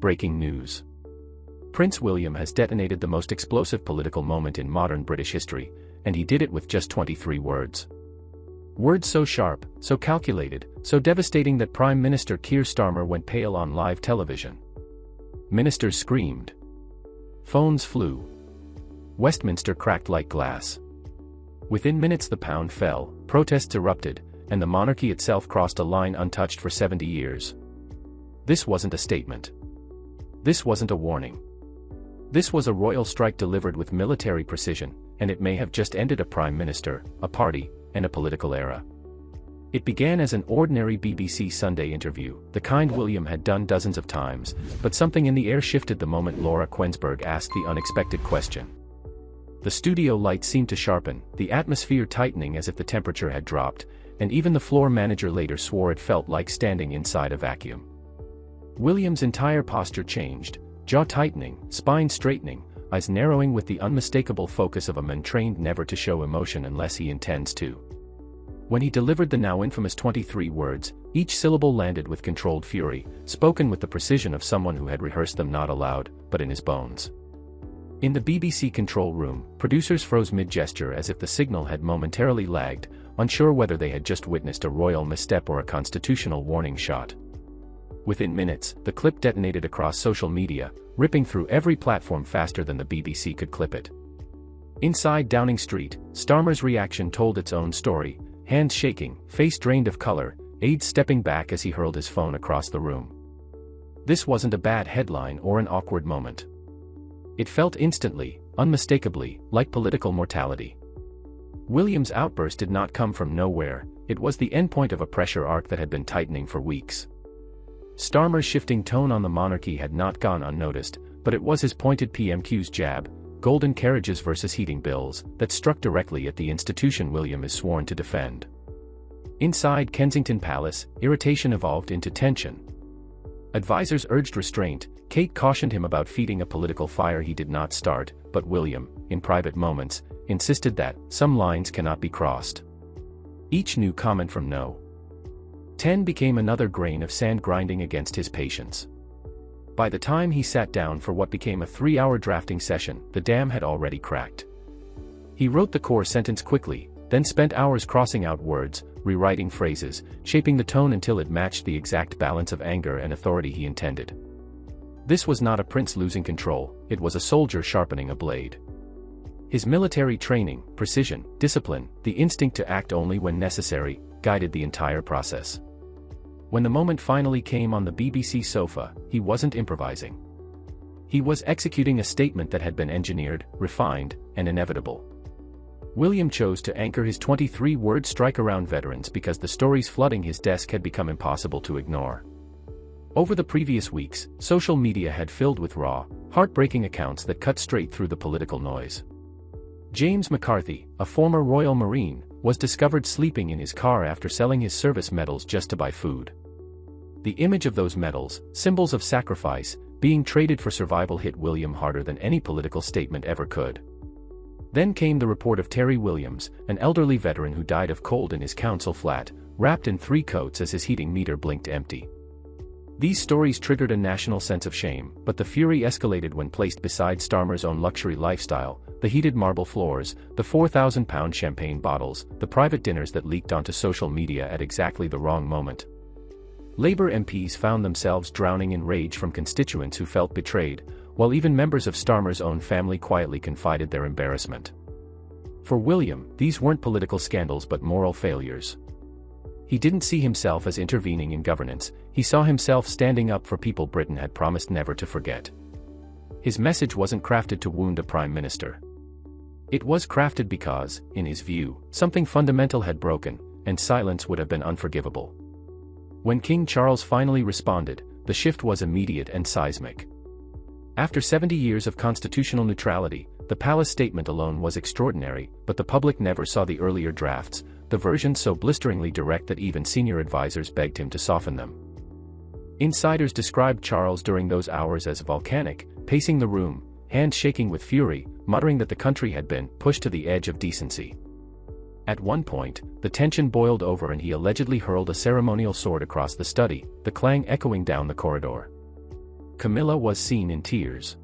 Breaking news. Prince William has detonated the most explosive political moment in modern British history, and he did it with just 23 words. Words so sharp, so calculated, so devastating that Prime Minister Keir Starmer went pale on live television. Ministers screamed. Phones flew. Westminster cracked like glass. Within minutes the pound fell, protests erupted, and the monarchy itself crossed a line untouched for 70 years. This wasn't a statement. This wasn't a warning. This was a royal strike delivered with military precision, and it may have just ended a prime minister, a party, and a political era. It began as an ordinary BBC Sunday interview, the kind William had done dozens of times, but something in the air shifted the moment Laura Quensberg asked the unexpected question. The studio lights seemed to sharpen, the atmosphere tightening as if the temperature had dropped, and even the floor manager later swore it felt like standing inside a vacuum. William's entire posture changed, jaw tightening, spine straightening, eyes narrowing with the unmistakable focus of a man trained never to show emotion unless he intends to. When he delivered the now infamous 23 words, each syllable landed with controlled fury, spoken with the precision of someone who had rehearsed them not aloud, but in his bones. In the BBC control room, producers froze mid-gesture as if the signal had momentarily lagged, unsure whether they had just witnessed a royal misstep or a constitutional warning shot. Within minutes, the clip detonated across social media, ripping through every platform faster than the BBC could clip it. Inside Downing Street, Starmer's reaction told its own story, hands shaking, face drained of color, aides stepping back as he hurled his phone across the room. This wasn't a bad headline or an awkward moment. It felt instantly, unmistakably, like political mortality. William's outburst did not come from nowhere, it was the endpoint of a pressure arc that had been tightening for weeks. Starmer's shifting tone on the monarchy had not gone unnoticed, but it was his pointed PMQ's jab, golden carriages versus heating bills, that struck directly at the institution William is sworn to defend. Inside Kensington Palace, irritation evolved into tension. Advisors urged restraint, Kate cautioned him about feeding a political fire he did not start, but William, in private moments, insisted that some lines cannot be crossed. Each new comment from No. 10 became another grain of sand grinding against his patience. By the time he sat down for what became a 3-hour drafting session, the dam had already cracked. He wrote the core sentence quickly, then spent hours crossing out words, rewriting phrases, shaping the tone until it matched the exact balance of anger and authority he intended. This was not a prince losing control, it was a soldier sharpening a blade. His military training, precision, discipline, the instinct to act only when necessary, guided the entire process. When the moment finally came on the BBC sofa, he wasn't improvising. He was executing a statement that had been engineered, refined, and inevitable. William chose to anchor his 23-word strike around veterans because the stories flooding his desk had become impossible to ignore. Over the previous weeks, social media had filled with raw, heartbreaking accounts that cut straight through the political noise. James McCarthy, a former Royal Marine, was discovered sleeping in his car after selling his service medals just to buy food. The image of those medals, symbols of sacrifice, being traded for survival hit William harder than any political statement ever could. Then came the report of Terry Williams, an elderly veteran who died of cold in his council flat, wrapped in 3 coats as his heating meter blinked empty. These stories triggered a national sense of shame, but the fury escalated when placed beside Starmer's own luxury lifestyle, the heated marble floors, the £4,000 champagne bottles, the private dinners that leaked onto social media at exactly the wrong moment. Labour MPs found themselves drowning in rage from constituents who felt betrayed, while even members of Starmer's own family quietly confided their embarrassment. For William, these weren't political scandals but moral failures. He didn't see himself as intervening in governance, he saw himself standing up for people Britain had promised never to forget. His message wasn't crafted to wound a prime minister. It was crafted because, in his view, something fundamental had broken, and silence would have been unforgivable. When King Charles finally responded, the shift was immediate and seismic. After 70 years of constitutional neutrality, the palace statement alone was extraordinary, but the public never saw the earlier drafts, the versions so blisteringly direct that even senior advisors begged him to soften them. Insiders described Charles during those hours as volcanic, pacing the room, hands shaking with fury, muttering that the country had been pushed to the edge of decency. At one point, the tension boiled over and he allegedly hurled a ceremonial sword across the study, the clang echoing down the corridor. Camilla was seen in tears.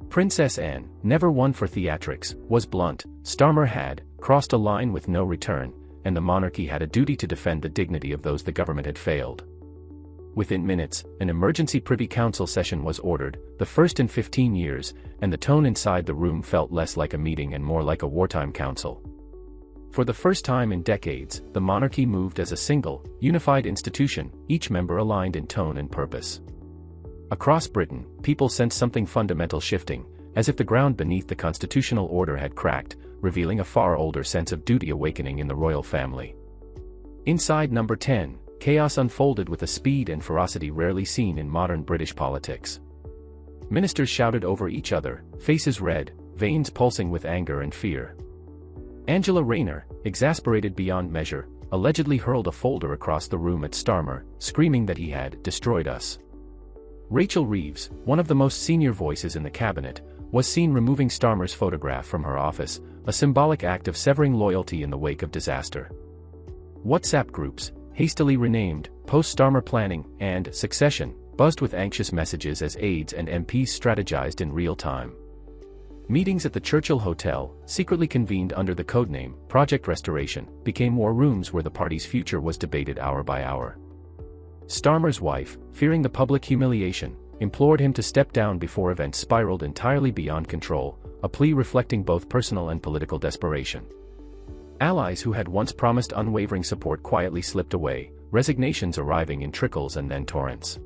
Princess Anne, never one for theatrics, was blunt. Starmer had crossed a line with no return, and the monarchy had a duty to defend the dignity of those the government had failed. Within minutes, an emergency Privy Council session was ordered, the first in 15 years, and the tone inside the room felt less like a meeting and more like a wartime council. For the first time in decades, the monarchy moved as a single, unified institution, each member aligned in tone and purpose. Across Britain, people sensed something fundamental shifting, as if the ground beneath the constitutional order had cracked, revealing a far older sense of duty awakening in the royal family. Inside Number 10, chaos unfolded with a speed and ferocity rarely seen in modern British politics. Ministers shouted over each other, faces red, veins pulsing with anger and fear. Angela Rayner, exasperated beyond measure, allegedly hurled a folder across the room at Starmer, screaming that he had destroyed us. Rachel Reeves, one of the most senior voices in the cabinet, was seen removing Starmer's photograph from her office, a symbolic act of severing loyalty in the wake of disaster. WhatsApp groups, hastily renamed Post-Starmer Planning and Succession, buzzed with anxious messages as aides and MPs strategized in real time. Meetings at the Churchill Hotel, secretly convened under the codename Project Restoration, became war rooms where the party's future was debated hour by hour. Starmer's wife, fearing the public humiliation, implored him to step down before events spiraled entirely beyond control, a plea reflecting both personal and political desperation. Allies who had once promised unwavering support quietly slipped away, resignations arriving in trickles and then torrents.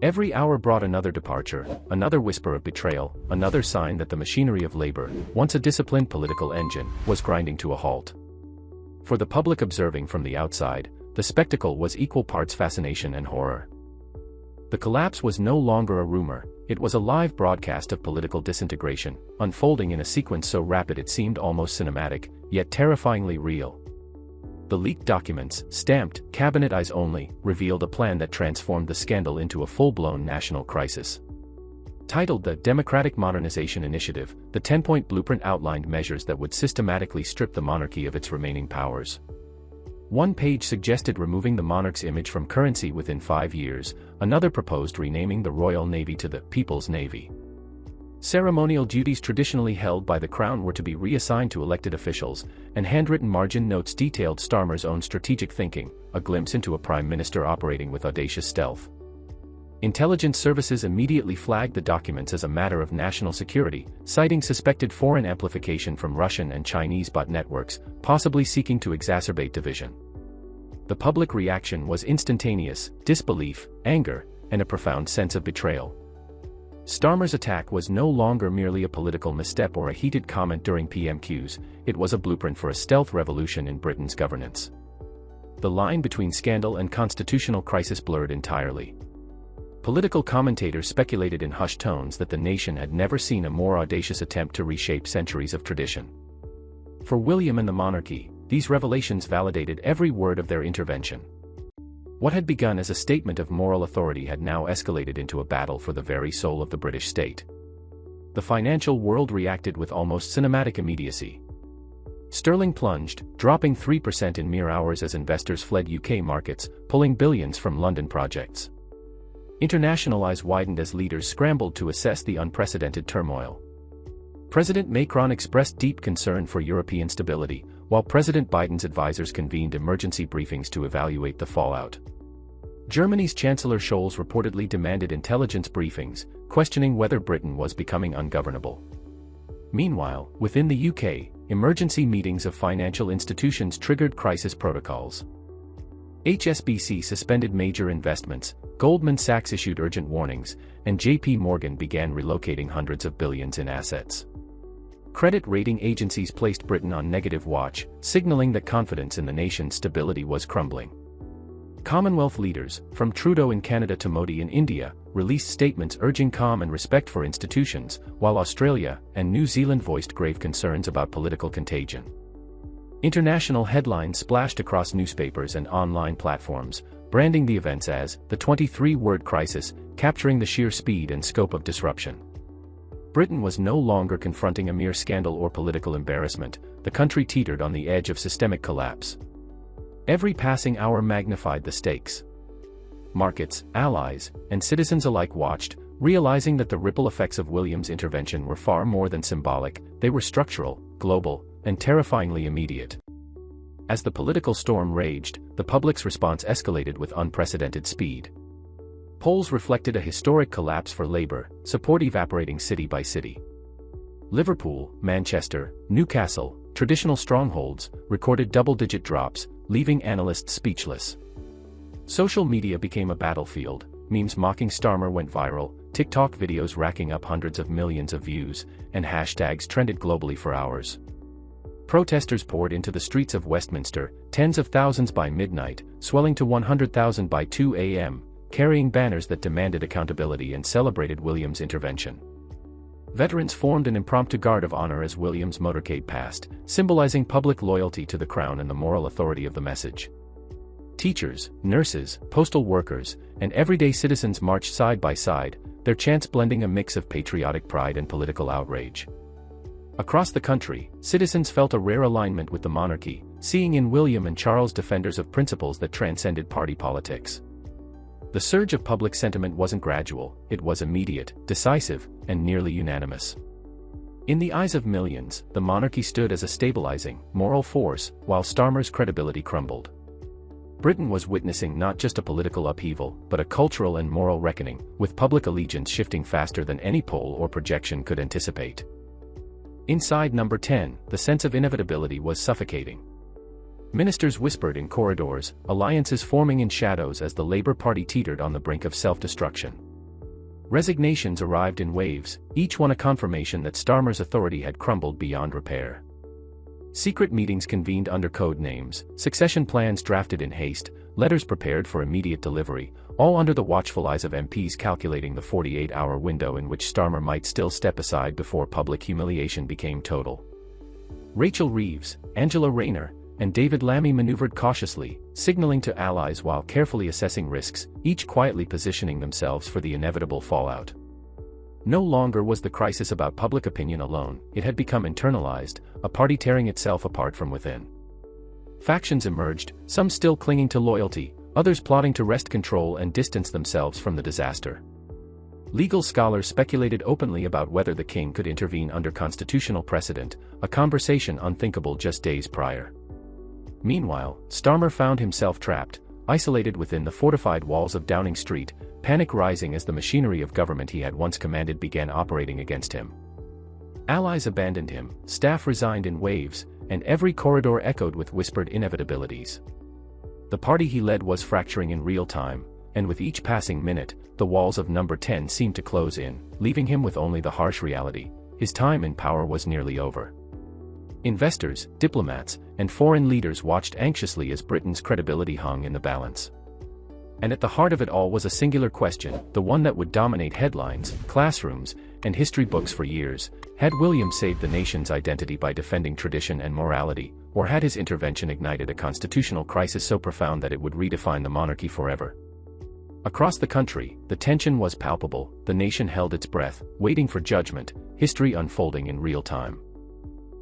Every hour brought another departure, another whisper of betrayal, another sign that the machinery of labor, once a disciplined political engine, was grinding to a halt. For the public observing from the outside, the spectacle was equal parts fascination and horror. The collapse was no longer a rumor, it was a live broadcast of political disintegration, unfolding in a sequence so rapid it seemed almost cinematic, yet terrifyingly real. The leaked documents, stamped "Cabinet Eyes Only," revealed a plan that transformed the scandal into a full-blown national crisis. Titled the Democratic Modernization Initiative, the 10-point blueprint outlined measures that would systematically strip the monarchy of its remaining powers. One page suggested removing the monarch's image from currency within 5 years, another proposed renaming the Royal Navy to the People's Navy. Ceremonial duties traditionally held by the Crown were to be reassigned to elected officials, and handwritten margin notes detailed Starmer's own strategic thinking, a glimpse into a prime minister operating with audacious stealth. Intelligence services immediately flagged the documents as a matter of national security, citing suspected foreign amplification from Russian and Chinese bot networks, possibly seeking to exacerbate division. The public reaction was instantaneous: disbelief, anger, and a profound sense of betrayal. Starmer's attack was no longer merely a political misstep or a heated comment during PMQs, it was a blueprint for a stealth revolution in Britain's governance. The line between scandal and constitutional crisis blurred entirely. Political commentators speculated in hushed tones that the nation had never seen a more audacious attempt to reshape centuries of tradition. For William and the monarchy, these revelations validated every word of their intervention. What had begun as a statement of moral authority had now escalated into a battle for the very soul of the British state. The financial world reacted with almost cinematic immediacy. Sterling plunged, dropping 3% in mere hours as investors fled UK markets, pulling billions from London projects. International eyes widened as leaders scrambled to assess the unprecedented turmoil. President Macron expressed deep concern for European stability, while President Biden's advisors convened emergency briefings to evaluate the fallout. Germany's Chancellor Scholz reportedly demanded intelligence briefings, questioning whether Britain was becoming ungovernable. Meanwhile, within the UK, emergency meetings of financial institutions triggered crisis protocols. HSBC suspended major investments, Goldman Sachs issued urgent warnings, and JP Morgan began relocating hundreds of billions in assets. Credit rating agencies placed Britain on negative watch, signaling that confidence in the nation's stability was crumbling. Commonwealth leaders, from Trudeau in Canada to Modi in India, released statements urging calm and respect for institutions, while Australia and New Zealand voiced grave concerns about political contagion. International headlines splashed across newspapers and online platforms, branding the events as the 23-word crisis, capturing the sheer speed and scope of disruption. Britain was no longer confronting a mere scandal or political embarrassment, the country teetered on the edge of systemic collapse. Every passing hour magnified the stakes. Markets, allies, and citizens alike watched, Realizing that the ripple effects of William's intervention were far more than symbolic, they were structural, global, and terrifyingly immediate. As the political storm raged, the public's response escalated with unprecedented speed. Polls reflected a historic collapse for Labour, support evaporating city by city. Liverpool, Manchester, Newcastle, traditional strongholds, recorded double-digit drops, leaving analysts speechless. Social media became a battlefield. Memes mocking Starmer went viral, TikTok videos racking up hundreds of millions of views, and hashtags trended globally for hours. Protesters poured into the streets of Westminster, tens of thousands by midnight, swelling to 100,000 by 2 a.m., carrying banners that demanded accountability and celebrated William's intervention. Veterans formed an impromptu guard of honor as William's motorcade passed, symbolizing public loyalty to the crown and the moral authority of the message. Teachers, nurses, postal workers, and everyday citizens marched side by side, their chants blending a mix of patriotic pride and political outrage. Across the country, citizens felt a rare alignment with the monarchy, seeing in William and Charles defenders of principles that transcended party politics. The surge of public sentiment wasn't gradual, it was immediate, decisive, and nearly unanimous. In the eyes of millions, the monarchy stood as a stabilizing, moral force, while Starmer's credibility crumbled. Britain was witnessing not just a political upheaval, but a cultural and moral reckoning, with public allegiance shifting faster than any poll or projection could anticipate. Inside Number 10, the sense of inevitability was suffocating. Ministers whispered in corridors, alliances forming in shadows as the Labour Party teetered on the brink of self-destruction. Resignations arrived in waves, each one a confirmation that Starmer's authority had crumbled beyond repair. Secret meetings convened under code names, succession plans drafted in haste, letters prepared for immediate delivery, all under the watchful eyes of MPs calculating the 48-hour window in which Starmer might still step aside before public humiliation became total. Rachel Reeves, Angela Rayner, and David Lammy maneuvered cautiously, signaling to allies while carefully assessing risks, each quietly positioning themselves for the inevitable fallout. No longer was the crisis about public opinion alone, it had become internalized, a party tearing itself apart from within. Factions emerged, some still clinging to loyalty, others plotting to wrest control and distance themselves from the disaster. Legal scholars speculated openly about whether the king could intervene under constitutional precedent, a conversation unthinkable just days prior. Meanwhile, Starmer found himself trapped, isolated within the fortified walls of Downing Street, panic rising as the machinery of government he had once commanded began operating against him. Allies abandoned him, staff resigned in waves, and every corridor echoed with whispered inevitabilities. The party he led was fracturing in real time, and with each passing minute, the walls of Number 10 seemed to close in, leaving him with only the harsh reality: his time in power was nearly over. Investors, diplomats, and foreign leaders watched anxiously as Britain's credibility hung in the balance. And at the heart of it all was a singular question, the one that would dominate headlines, classrooms, and history books for years: had William saved the nation's identity by defending tradition and morality, or had his intervention ignited a constitutional crisis so profound that it would redefine the monarchy forever? Across the country, the tension was palpable, the nation held its breath, waiting for judgment, history unfolding in real time.